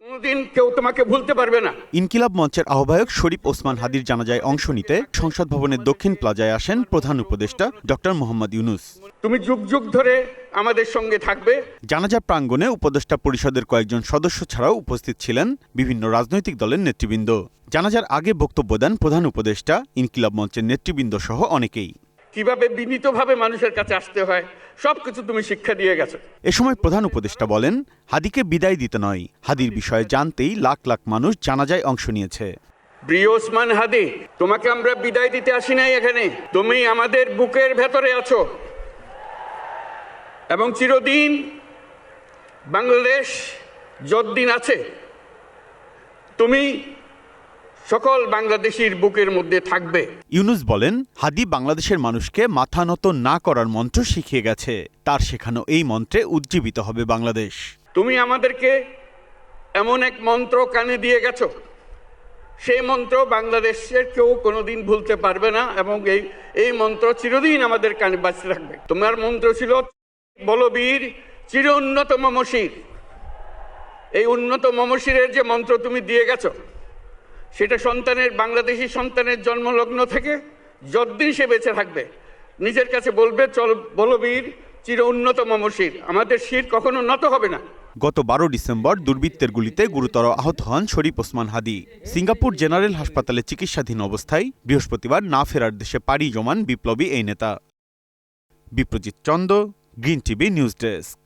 কোনদিন কেউ তোমাকে ভুলতে পারবে না। ইনকিলাব মঞ্চের আহ্বায়ক শরীফ ওসমান হাদির জানাজায় অংশ নিতে সংসদ ভবনের দক্ষিণ প্লাজায় আসেন প্রধান উপদেষ্টা ডক্টর মোহাম্মদ ইউনূস। তুমি যুগ যুগ ধরে আমাদের সঙ্গে থাকবে। জানাজা প্রাঙ্গণে উপদেষ্টা পরিষদের কয়েকজন সদস্য ছাড়াও উপস্থিত ছিলেন বিভিন্ন রাজনৈতিক দলের নেতৃবৃন্দ। জানাজার আগে বক্তব্য দেন প্রধান উপদেষ্টা, ইনকিলাব মঞ্চের নেতৃবৃন্দ সহ অনেকেই। কিভাবে বিনীতভাবে মানুষের কাছে আসতে হয় সবকিছু তুমি শিক্ষা দিয়ে গেছো। এ সময় প্রধান উপদেষ্টা বলেন, হাদিকে বিদায় দিতে নয়, হাদির বিষয়ে জানতেই লাখ লাখ মানুষ জানাজায় অংশ নিয়েছে। প্রিয় ওসমান হাদি, তোমাকে আমরা বিদায় দিতে আসি নাই এখানে। তুমি আমাদের বুকের ভেতরে আছো এবং চিরদিন বাংলাদেশ যতদিন আছে তুমি সকল বাংলাদেশির বুকের মধ্যে থাকবে। ইউনূস বলেন, হাদি বাংলাদেশের মানুষকে মাথা নত না করার মন্ত্র শিখিয়ে গেছে। তার শেখানো এই মন্ত্রে উজ্জীবিত হবে বাংলাদেশ। তুমি আমাদেরকে এমন এক মন্ত্র কানে দিয়ে গেছো, সেই মন্ত্র বাংলাদেশের কেউ কোনোদিন ভুলতে পারবে না এবং এই মন্ত্র চিরদিন আমাদের কানে বাঁচতে থাকবে। তোমার মন্ত্র ছিল বলবীর চির উন্নত মমশির। এই উন্নত মমশিরের যে মন্ত্র তুমি দিয়ে গেছো, সেটা বাংলাদেশি সন্তানের জন্মলগ্ন থেকে যতদিন সে বেঁচে থাকবে নিজের কাছে বলবে, চল বলবীর চির উন্নত মমশির, আমাদের শির কখনো নত হবে না। গত 12 ডিসেম্বর দুর্বৃত্তের গুলিতে গুরুতর আহত হন শরীফ ওসমান হাদি। সিঙ্গাপুর জেনারেল হাসপাতালে চিকিৎসাধীন অবস্থায় বৃহস্পতিবার না ফেরার দেশে পাড়ি জমান বিপ্লবী এই নেতা। Biprajit Chanda, green TV news desk.